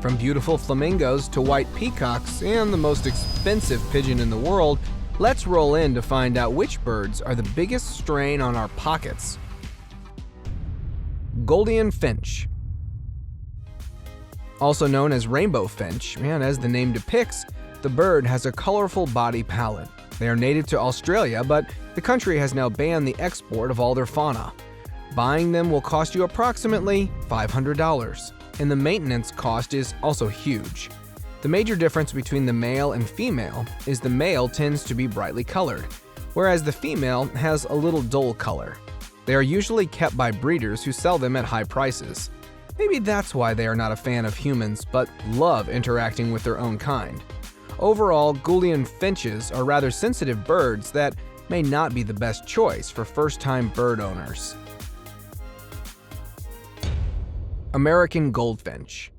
From beautiful flamingos to white peacocks and the most expensive pigeon in the world, let's roll in to find out which birds are the biggest strain on our pockets. GOULDIAN finch. Also known as rainbow finch, and as the name depicts, the bird has a colorful body palette. They are native to Australia, but the country has now banned the export of all their fauna. Buying them will cost you approximately $500, and the maintenance cost is also huge. The major difference between the male and female is the male tends to be brightly colored, whereas the female has a little dull color. They are usually kept by breeders who sell them at high prices. Maybe that's why they are not a fan of humans, but love interacting with their own kind. Overall, GOULDIAN finches are rather sensitive birds that may not be the best choice for first-time bird owners. American goldfinch.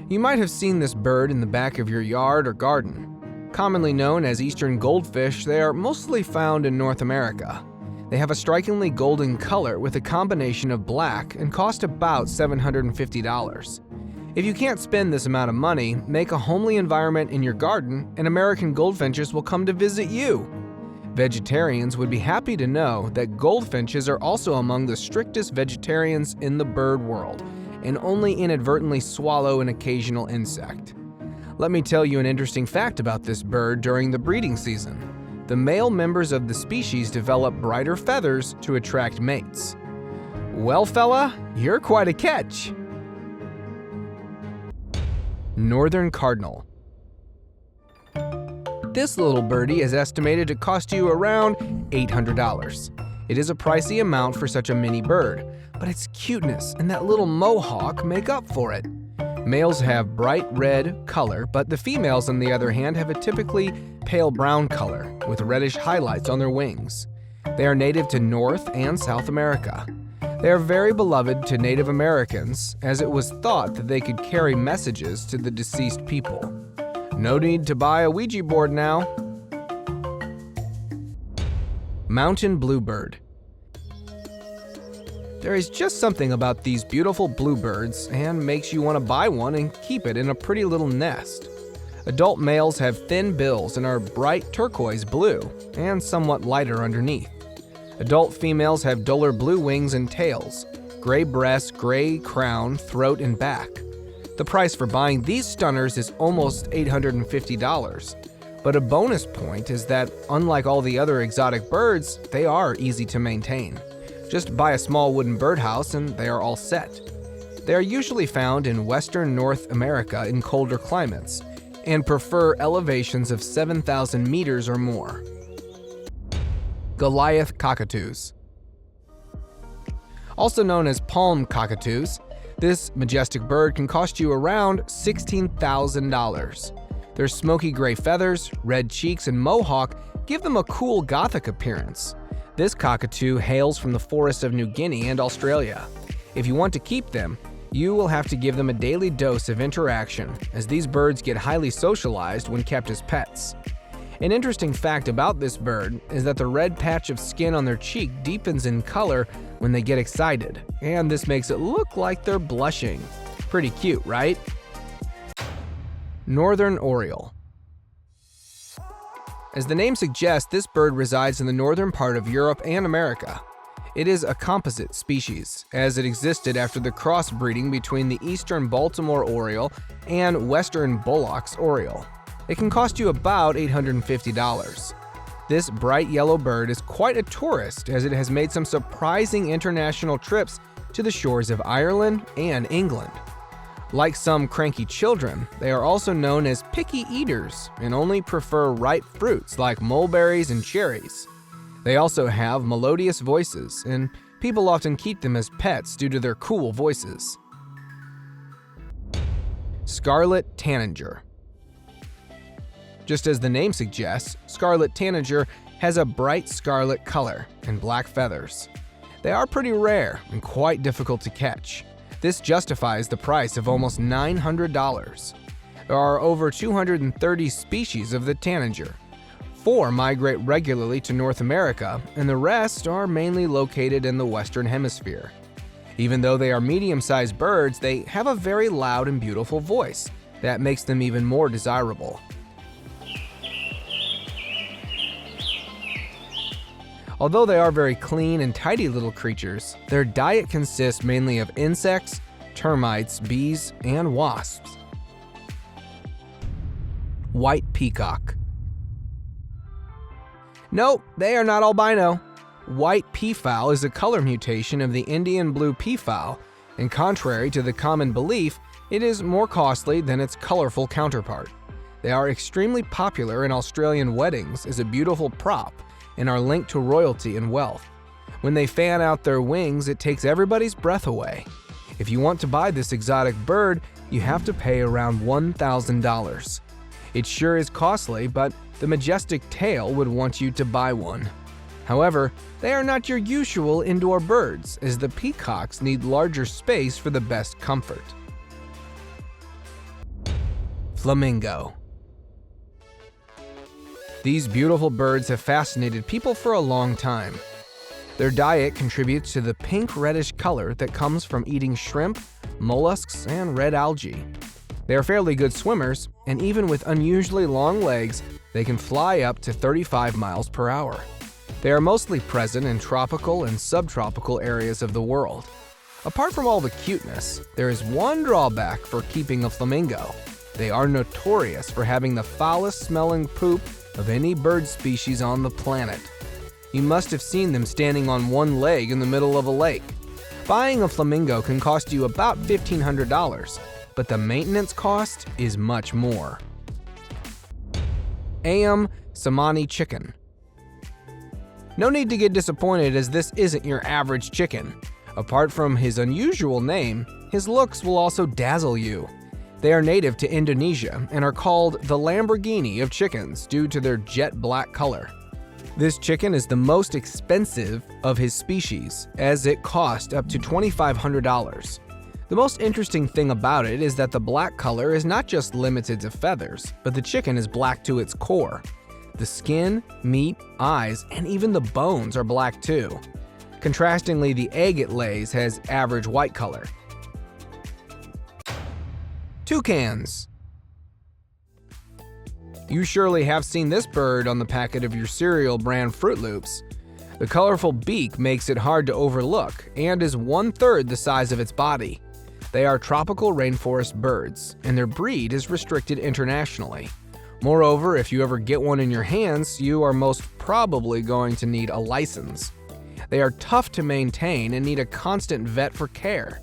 You might have seen this bird in the back of your yard or garden. Commonly known as eastern goldfish, they are mostly found in North America. They have a strikingly golden color with a combination of black and cost about $750. If you can't spend this amount of money, make a homely environment in your garden and American goldfinches will come to visit you. Vegetarians would be happy to know that goldfinches are also among the strictest vegetarians in the bird world and only inadvertently swallow an occasional insect. Let me tell you an interesting fact about this bird during the breeding season. The male members of the species develop brighter feathers to attract mates. Well, fella, you're quite a catch. Northern cardinal. This little birdie is estimated to cost you around $800. It is a pricey amount for such a mini bird, but its cuteness and that little mohawk make up for it. Males have bright red color, but the females, on the other hand, have a typically pale brown color with reddish highlights on their wings. They are native to North and South America. They are very beloved to Native Americans, as it was thought that they could carry messages to the deceased people. No need to buy a Ouija board now. Mountain bluebird. There is just something about these beautiful bluebirds and makes you want to buy one and keep it in a pretty little nest. Adult males have thin bills and are bright turquoise blue and somewhat lighter underneath. Adult females have duller blue wings and tails, gray breasts, gray crown, throat, and back. The price for buying these stunners is almost $850. But a bonus point is that, unlike all the other exotic birds, they are easy to maintain. Just buy a small wooden birdhouse and they are all set. They are usually found in western North America in colder climates and prefer elevations of 7,000 meters or more. Goliath cockatoos. Also known as palm cockatoos, this majestic bird can cost you around $16,000. Their smoky gray feathers, red cheeks, and mohawk give them a cool gothic appearance. This cockatoo hails from the forests of New Guinea and Australia. If you want to keep them, you will have to give them a daily dose of interaction, as these birds get highly socialized when kept as pets. An interesting fact about this bird is that the red patch of skin on their cheek deepens in color when they get excited, and this makes it look like they're blushing. Pretty cute, right? Northern oriole. As the name suggests, this bird resides in the northern part of Europe and America. It is a composite species, as it existed after the crossbreeding between the eastern Baltimore oriole and western Bullock's oriole. It can cost you about $850. This bright yellow bird is quite a tourist, as it has made some surprising international trips to the shores of Ireland and England. Like some cranky children, they are also known as picky eaters and only prefer ripe fruits like mulberries and cherries. They also have melodious voices, and people often keep them as pets due to their cool voices. Scarlet tanager. Just as the name suggests, scarlet tanager has a bright scarlet color and black feathers. They are pretty rare and quite difficult to catch. This justifies the price of almost $900. There are over 230 species of the tanager. 4 migrate regularly to North America, and the rest are mainly located in the Western Hemisphere. Even though they are medium-sized birds, they have a very loud and beautiful voice that makes them even more desirable. Although they are very clean and tidy little creatures, their diet consists mainly of insects, termites, bees, and wasps. White peacock. Nope, they are not albino. White peafowl is a color mutation of the Indian blue peafowl, and contrary to the common belief, it is more costly than its colorful counterpart. They are extremely popular in Australian weddings as a beautiful prop and are linked to royalty and wealth. When they fan out their wings, it takes everybody's breath away. If you want to buy this exotic bird, you have to pay around $1,000. It sure is costly, but the majestic tail would want you to buy one. However, they are not your usual indoor birds, as the peacocks need larger space for the best comfort. Flamingo. These beautiful birds have fascinated people for a long time. Their diet contributes to the pink-reddish color that comes from eating shrimp, mollusks, and red algae. They are fairly good swimmers, and even with unusually long legs, they can fly up to 35 miles per hour. They are mostly present in tropical and subtropical areas of the world. Apart from all the cuteness, there is one drawback for keeping a flamingo. They are notorious for having the foulest-smelling poop of any bird species on the planet. You must have seen them standing on one leg in the middle of a lake. Buying a flamingo can cost you about $1,500, but the maintenance cost is much more. AYAM CEMANI chicken. No need to get disappointed, as this isn't your average chicken. Apart from his unusual name, his looks will also dazzle you. They are native to Indonesia and are called the Lamborghini of chickens due to their jet black color. This chicken is the most expensive of his species, as it costs up to $2,500. The most interesting thing about it is that the black color is not just limited to feathers, but the chicken is black to its core. The skin, meat, eyes, and even the bones are black too. Contrastingly, the egg it lays has average white color. Toucans. You surely have seen this bird on the packet of your cereal brand Fruit Loops. The colorful beak makes it hard to overlook and is 1/3 the size of its body. They are tropical rainforest birds, and their breed is restricted internationally. Moreover, if you ever get one in your hands, you are most probably going to need a license. They are tough to maintain and need a constant vet for care.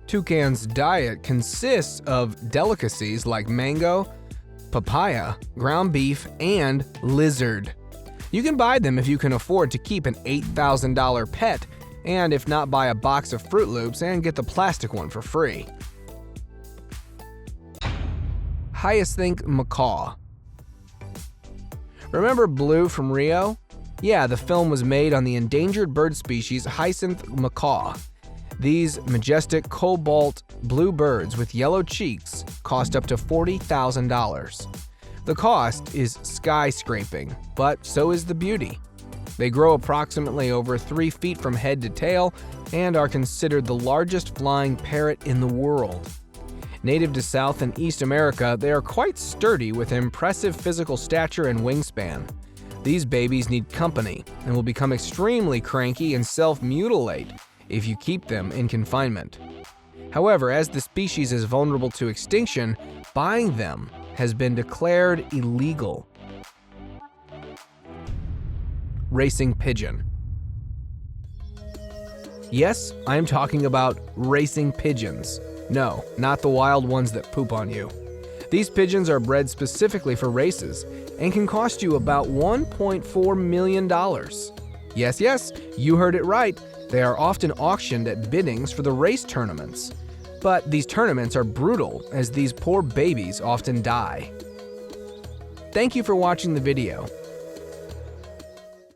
Toucan's diet consists of delicacies like mango, papaya, ground beef, and lizard. You can buy them if you can afford to keep an $8,000 pet, and if not, buy a box of Fruit Loops and get the plastic one for free. Hyacinth macaw. Remember Blue from Rio? Yeah, the film was made on the endangered bird species hyacinth macaw. These majestic cobalt blue birds with yellow cheeks cost up to $40,000. The cost is skyscraping, but so is the beauty. They grow approximately over 3 feet from head to tail and are considered the largest flying parrot in the world. Native to South and East America, they are quite sturdy with impressive physical stature and wingspan. These babies need company and will become extremely cranky and self-mutilate if you keep them in confinement. However, as the species is vulnerable to extinction, buying them has been declared illegal. Racing pigeon. Yes, I am talking about racing pigeons. No, not the wild ones that poop on you. These pigeons are bred specifically for races and can cost you about $1.4 million. Yes, you heard it right. They are often auctioned at biddings for the race tournaments. But these tournaments are brutal, as these poor babies often die. Thank you for watching the video.